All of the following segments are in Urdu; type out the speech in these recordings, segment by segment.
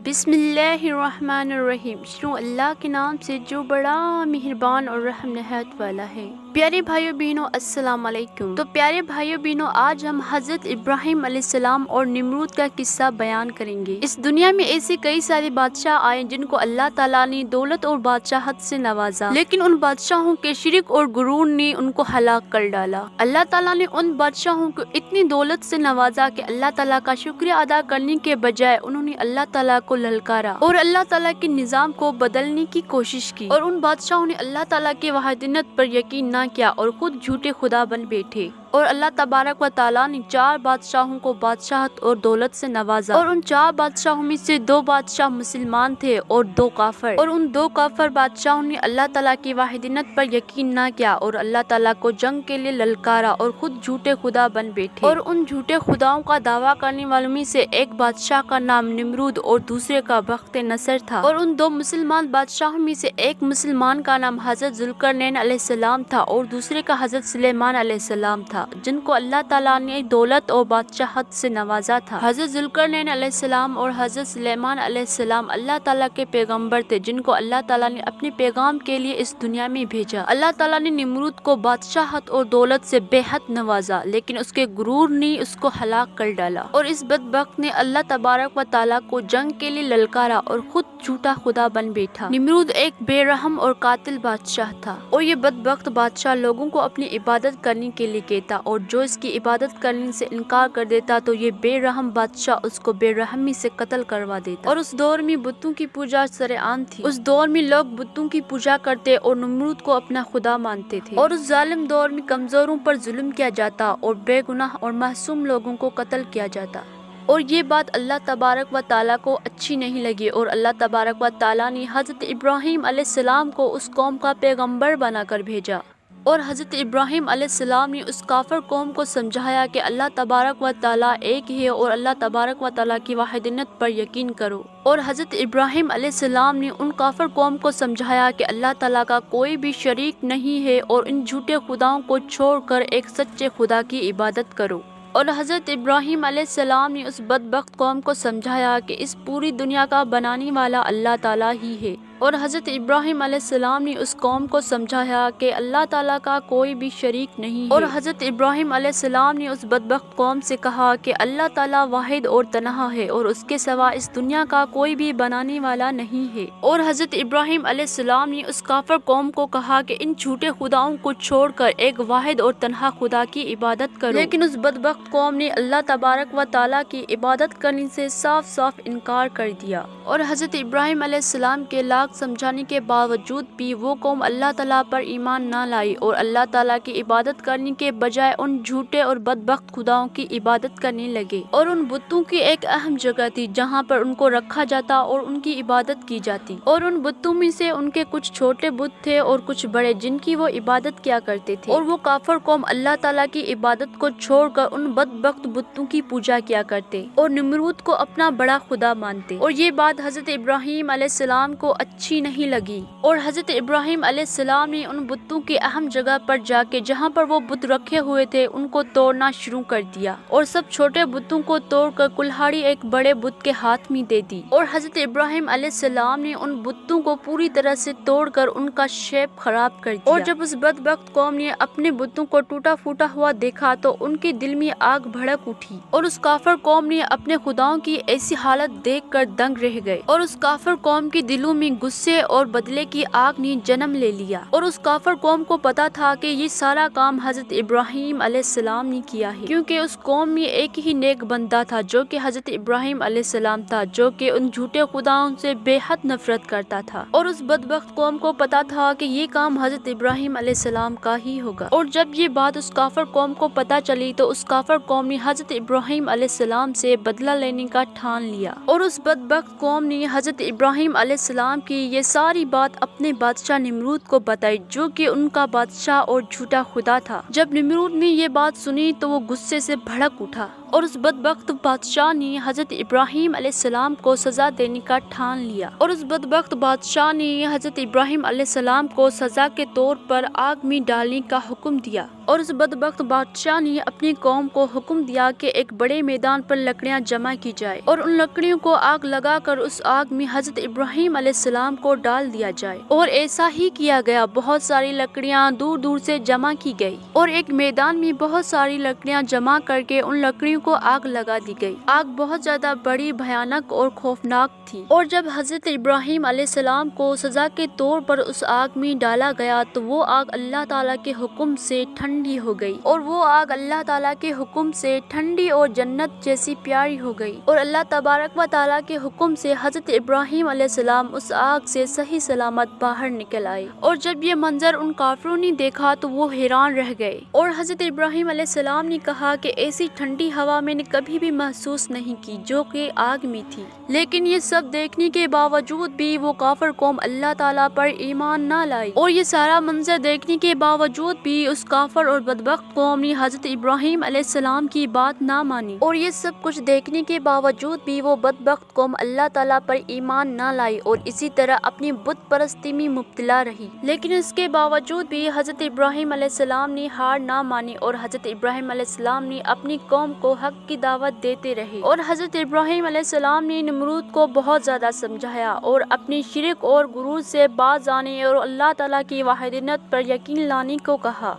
بسم اللہ الرحمن الرحیم۔ شروع اللہ کے نام سے جو بڑا مہربان اور رحم نہایت والا ہے۔ پیارے بھائیو بہنوں السلام علیکم۔ تو پیارے بھائیو بہنوں آج ہم حضرت ابراہیم علیہ السلام اور نمرود کا قصہ بیان کریں گے۔ اس دنیا میں ایسے کئی سارے بادشاہ آئے جن کو اللہ تعالیٰ نے دولت اور بادشاہت سے نوازا، لیکن ان بادشاہوں کے شرک اور غرور نے ان کو ہلاک کر ڈالا۔ اللہ تعالیٰ نے ان بادشاہوں کو اتنی دولت سے نوازا کہ اللہ تعالیٰ کا شکریہ ادا کرنے کے بجائے انہوں نے اللہ تعالیٰ کو للکارا اور اللہ تعالیٰ کے نظام کو بدلنے کی کوشش کی، اور ان بادشاہوں نے اللہ تعالیٰ کی وحدانیت پر یقین نہ کیا اور خود جھوٹے خدا بن بیٹھے۔ اور اللہ تبارک و تعالیٰ نے 4 بادشاہوں کو بادشاہت اور دولت سے نوازا، اور ان 4 بادشاہوں میں سے 2 بادشاہ مسلمان تھے اور 2 کافر، اور ان 2 کافر بادشاہوں نے اللہ تعالیٰ کی وحدانیت پر یقین نہ کیا اور اللہ تعالیٰ کو جنگ کے لیے للکارا اور خود جھوٹے خدا بن بیٹھے۔ اور ان جھوٹے خداؤں کا دعویٰ کرنے والوں میں سے ایک بادشاہ کا نام نمرود اور دوسرے کا بخت نصر تھا، اور ان 2 مسلمان بادشاہوں میں سے ایک مسلمان کا نام حضرت ذوالقرنین علیہ السلام تھا اور دوسرے کا حضرت سلیمان علیہ السلام تھا، جن کو اللہ تعالیٰ نے دولت اور بادشاہت سے نوازا تھا۔ حضرت ذوالقرنین علیہ السلام اور حضرت سلیمان علیہ السلام اللہ تعالیٰ کے پیغمبر تھے جن کو اللہ تعالیٰ نے اپنے پیغام کے لیے اس دنیا میں بھیجا۔ اللہ تعالیٰ نے نمرود کو بادشاہت اور دولت سے بے حد نوازا، لیکن اس کے غرور نے اس کو ہلاک کر ڈالا، اور اس بدبخت نے اللہ تبارک و تعالیٰ کو جنگ کے لیے للکارا اور خود جھوٹا خدا بن بیٹھا۔ نمرود ایک بے رحم اور قاتل بادشاہ تھا، اور یہ بدبخت بادشاہ لوگوں کو اپنی عبادت کرنے کے لیے کہتا، اور جو اس کی عبادت کرنے سے انکار کر دیتا تو یہ بے رحم بادشاہ اس کو بے رحمی سے قتل کروا دیتا۔ اور اس دور میں بتوں کی پوجا سرعام تھی۔ اس دور میں لوگ بتوں کی پوجا کرتے اور نمرود کو اپنا خدا مانتے تھے، اور اس ظالم دور میں کمزوروں پر ظلم کیا جاتا اور بے گناہ اور معصوم لوگوں کو قتل کیا جاتا۔ اور یہ بات اللہ تبارک و تعالیٰ کو اچھی نہیں لگی، اور اللہ تبارک و تعالیٰ نے حضرت ابراہیم علیہ السلام کو اس قوم کا پیغمبر بنا کر بھیجا، اور حضرت ابراہیم علیہ السلام نے اس کافر قوم کو سمجھایا کہ اللہ تبارک و تعالیٰ ایک ہے اور اللہ تبارک و تعالیٰ کی وحدانیت پر یقین کرو۔ اور حضرت ابراہیم علیہ السلام نے ان کافر قوم کو سمجھایا کہ اللہ تعالیٰ کا کوئی بھی شریک نہیں ہے اور ان جھوٹے خداؤں کو چھوڑ کر ایک سچے خدا کی عبادت کرو۔ اور حضرت ابراہیم علیہ السلام نے اس بدبخت قوم کو سمجھایا کہ اس پوری دنیا کا بنانے والا اللہ تعالیٰ ہی ہے، اور حضرت ابراہیم علیہ السلام نے اس قوم کو سمجھایا کہ اللہ تعالیٰ کا کوئی بھی شریک نہیں ہے، اور حضرت ابراہیم علیہ السلام نے اس بدبخت قوم سے کہا کہ اللہ تعالیٰ واحد اور تنہا ہے اور اس کے سوا اس دنیا کا کوئی بھی بنانے والا نہیں ہے۔ اور حضرت ابراہیم علیہ السلام نے اس کافر قوم کو کہا کہ ان جھوٹے خداؤں کو چھوڑ کر ایک واحد اور تنہا خدا کی عبادت کرو، لیکن اس بدبخت قوم نے اللہ تبارک و تعالیٰ کی عبادت کرنے سے صاف صاف انکار کر دیا۔ اور حضرت ابراہیم علیہ السلام کے لاکھ سمجھانے کے باوجود بھی وہ قوم اللہ تعالیٰ پر ایمان نہ لائی اور اللہ تعالیٰ کی عبادت کرنے کے بجائے ان جھوٹے اور بدبخت خداؤں کی عبادت کرنے لگے۔ اور ان بتوں کی ایک اہم جگہ تھی جہاں پر ان کو رکھا جاتا اور ان کی عبادت کی جاتی، اور ان بتوں میں سے ان کے کچھ چھوٹے بت تھے اور کچھ بڑے جن کی وہ عبادت کیا کرتے تھے، اور وہ کافر قوم اللہ تعالیٰ کی عبادت کو چھوڑ کر ان بدبخت بتوں کی پوجا کیا کرتے اور نمرود کو اپنا بڑا خدا مانتے۔ اور یہ بات حضرت ابراہیم علیہ السلام کو اچھی نہیں لگی، اور حضرت ابراہیم علیہ السلام نے ان بتوں کی اہم جگہ پر جا کے جہاں پر وہ بت رکھے ہوئے تھے ان کو توڑنا شروع کر دیا، اور سب چھوٹے بتوں کو توڑ کر کلہاڑی ایک بڑے بت کے ہاتھ میں دے دی، اور حضرت ابراہیم علیہ السلام نے ان بتوں کو پوری طرح سے توڑ کر ان کا شیپ خراب کر دیا۔ اور جب اس بدبخت قوم نے اپنے بتوں کو ٹوٹا پھوٹا ہوا دیکھا تو ان کے دل میں آگ بھڑک اٹھی، اور اس کافر قوم نے اپنے خداؤں کی ایسی حالت دیکھ کر دنگ رہ گئے، اور اس کافر قوم کے دلوں میں غصے اور بدلے کی آگ نے جنم لے لیا۔ اور اس کافر قوم کو پتا تھا کہ یہ سارا کام حضرت ابراہیم علیہ السلام نے کیا ہے، کیونکہ اس قوم میں ایک ہی نیک بندہ تھا جو کہ حضرت ابراہیم علیہ السلام تھا، جو کہ ان جھوٹے خداؤں سے بے حد نفرت کرتا تھا، اور اس بدبخت قوم کو پتا تھا کہ یہ کام حضرت ابراہیم علیہ السلام کا ہی ہوگا۔ اور جب یہ بات اس کافر قوم کو پتا چلی تو اس کافر قوم نے حضرت ابراہیم علیہ السلام سے بدلہ لینے کا ٹھان لیا، اور اس بدبخت قوم نے حضرت ابراہیم علیہ السلام کی یہ ساری بات اپنے بادشاہ نمرود کو بتائی، جو کہ ان کا بادشاہ اور جھوٹا خدا تھا۔ جب نمرود نے یہ بات سنی تو وہ غصے سے بھڑک اٹھا اور اس بدبخت بادشاہ نے حضرت ابراہیم علیہ السلام کو سزا دینے کا ٹھان لیا، اور اس بدبخت بادشاہ نے حضرت ابراہیم علیہ السلام کو سزا کے طور پر آگ میں ڈالنے کا حکم دیا، اور اس بدبخت بادشاہ نے اپنی قوم کو حکم دیا کہ ایک بڑے میدان پر لکڑیاں جمع کی جائے اور ان لکڑیوں کو آگ لگا کر اس آگ میں حضرت ابراہیم علیہ السلام کو ڈال دیا جائے، اور ایسا ہی کیا گیا۔ بہت ساری لکڑیاں دور دور سے جمع کی گئی اور ایک میدان میں بہت ساری لکڑیاں جمع کر کے ان لکڑیوں کو آگ لگا دی گئی۔ آگ بہت زیادہ بڑی، بھیانک اور خوفناک تھی، اور جب حضرت ابراہیم علیہ السلام کو سزا کے طور پر اس آگ میں ڈالا گیا تو وہ آگ اللہ تعالیٰ کے حکم سے ٹھنڈی ہو گئی، اور وہ آگ اللہ تعالیٰ کے حکم سے ٹھنڈی اور جنت جیسی پیاری ہو گئی، اور اللہ تبارک و تعالیٰ کے حکم سے حضرت ابراہیم علیہ السلام اس آگ سے صحیح سلامت باہر نکل آئے۔ اور جب یہ منظر ان کافروں نے دیکھا تو وہ حیران رہ گئے، اور حضرت ابراہیم علیہ السلام نے کہا کہ ایسی ٹھنڈی ہوا میں نے کبھی بھی محسوس نہیں کی جو کہ آگ میں تھی۔ لیکن یہ سب دیکھنے کے باوجود بھی وہ کافر قوم اللہ تعالیٰ پر ایمان نہ لائی، اور یہ سارا منظر دیکھنے کے باوجود بھی اس کافر اور بدبخت قوم نے حضرت ابراہیم علیہ السلام کی بات نہ مانی، اور یہ سب کچھ دیکھنے کے باوجود بھی وہ بدبخت قوم اللہ تعالیٰ پر ایمان نہ لائی اور اسی طرح اپنی بت پرستی میں مبتلا رہی۔ لیکن اس کے باوجود بھی حضرت ابراہیم علیہ السلام نے ہار نہ مانی، اور حضرت ابراہیم علیہ السلام نے اپنی قوم کو حق کی دعوت دیتے رہے، اور حضرت ابراہیم علیہ السلام نے نمرود کو بہت زیادہ سمجھایا اور اپنی شرک اور غرور سے باز آنے اور اللہ تعالیٰ کی وحدانیت پر یقین لانے کو کہا۔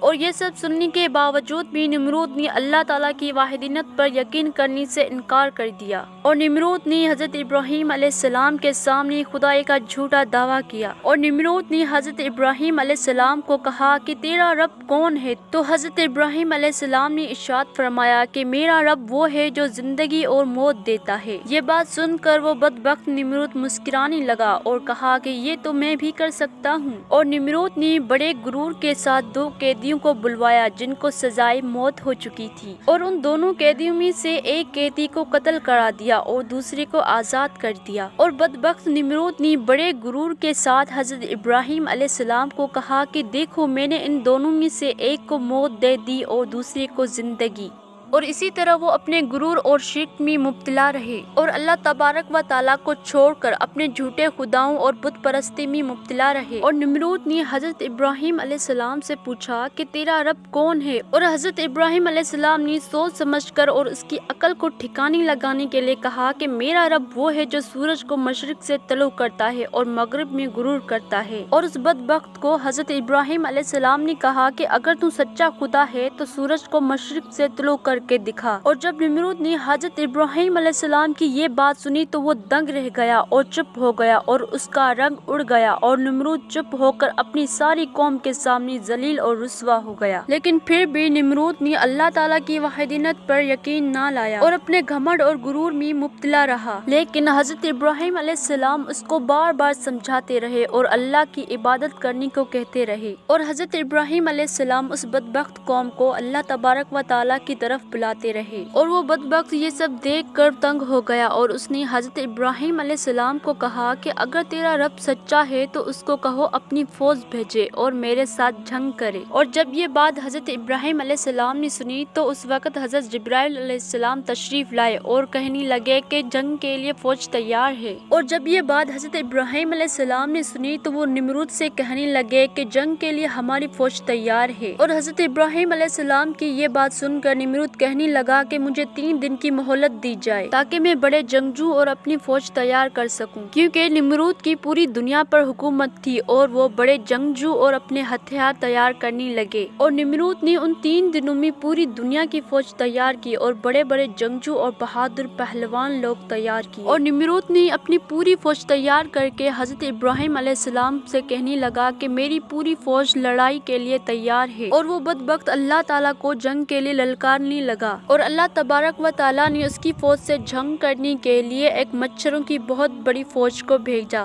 اور یہ سب سننے کے باوجود بھی نمرود نے اللہ تعالیٰ کی وحدانیت پر یقین کرنے سے انکار کر دیا، اور نمرود نے حضرت ابراہیم علیہ السلام کے سامنے خدائی کا جھوٹا دعویٰ کیا، اور نمرود نے حضرت ابراہیم علیہ السلام کو کہا کہ تیرا رب کون ہے؟ تو حضرت ابراہیم علیہ السلام نے ارشاد فرمایا کہ میرا رب وہ ہے جو زندگی اور موت دیتا ہے۔ یہ بات سن کر وہ بدبخت نمرود مسکرانے لگا اور کہا کہ یہ تو میں بھی کر سکتا ہوں، اور نمرود نے بڑے غرور کے ساتھ دو قیدیوں کو بلوایا جن کو سزائے موت ہو چکی تھی، اور ان دونوں قیدیوں میں سے ایک قیدی کو قتل کرا دیا اور دوسرے کو آزاد کر دیا، اور بدبخت نمرود نے بڑے غرور کے ساتھ حضرت ابراہیم علیہ السلام کو کہا کہ دیکھو میں نے ان دونوں میں سے ایک کو موت دے دی اور دوسرے کو زندگی، اور اسی طرح وہ اپنے غرور اور شرک میں مبتلا رہے اور اللہ تبارک و تعالیٰ کو چھوڑ کر اپنے جھوٹے خداؤں اور بت پرستی میں مبتلا رہے۔ اور نمرود نے حضرت ابراہیم علیہ السلام سے پوچھا کہ تیرا رب کون ہے؟ اور حضرت ابراہیم علیہ السلام نے سوچ سمجھ کر اور اس کی عقل کو ٹھکانے لگانے کے لیے کہا کہ میرا رب وہ ہے جو سورج کو مشرق سے طلوع کرتا ہے اور مغرب میں غروب کرتا ہے۔ اور اس بدبخت کو حضرت ابراہیم علیہ السلام نے کہا کہ اگر تو سچا خدا ہے تو سورج کو مشرق سے طلوع کر کے دکھا۔ اور جب نمرود نے حضرت ابراہیم علیہ السلام کی یہ بات سنی تو وہ دنگ رہ گیا اور چپ ہو گیا اور اس کا رنگ اڑ گیا، اور نمرود چپ ہو کر اپنی ساری قوم کے سامنے ذلیل اور رسوا ہو گیا۔ لیکن پھر بھی نمرود نے اللہ تعالیٰ کی وحدانیت پر یقین نہ لایا اور اپنے گھمنڈ اور غرور میں مبتلا رہا، لیکن حضرت ابراہیم علیہ السلام اس کو بار بار سمجھاتے رہے اور اللہ کی عبادت کرنے کو کہتے رہے، اور حضرت ابراہیم علیہ السلام اس بدبخت قوم کو اللہ تبارک و تعالیٰ کی طرف بلاتے رہے، اور وہ بدبخت یہ سب دیکھ کر تنگ ہو گیا، اور اس نے حضرت ابراہیم علیہ السلام کو کہا کہ اگر تیرا رب سچا ہے تو اس کو کہو اپنی فوج بھیجے اور میرے ساتھ جنگ کرے۔ اور جب یہ بات حضرت ابراہیم علیہ السلام نے سنی تو اس وقت حضرت جبرائیل علیہ السلام تشریف لائے اور کہنے لگے کہ جنگ کے لیے فوج تیار ہے۔ اور جب یہ بات حضرت ابراہیم علیہ السلام نے سنی تو وہ نمرود سے کہنے لگے کہ جنگ کے لیے ہماری فوج تیار ہے، اور حضرت ابراہیم علیہ السلام کی یہ بات سن کر نمرود کہنے لگا کہ مجھے 3 دن کی مہلت دی جائے تاکہ میں بڑے جنگجو اور اپنی فوج تیار کر سکوں، کیونکہ نمرود کی پوری دنیا پر حکومت تھی اور وہ بڑے جنگجو اور اپنے ہتھیار تیار کرنے لگے۔ اور نمرود نے ان 3 دنوں میں پوری دنیا کی فوج تیار کی اور بڑے بڑے جنگجو اور بہادر پہلوان لوگ تیار کیے، اور نمرود نے اپنی پوری فوج تیار کر کے حضرت ابراہیم علیہ السلام سے کہنے لگا کہ میری پوری فوج لڑائی کے لیے تیار ہے، اور وہ بدبخت اللہ تعالیٰ کو جنگ کے لیے للکارنے لگا، اور اللہ تبارک و تعالیٰ نے اس کی فوج سے جنگ کرنے کے لیے ایک مچھروں کی بہت بڑی فوج کو بھیجا۔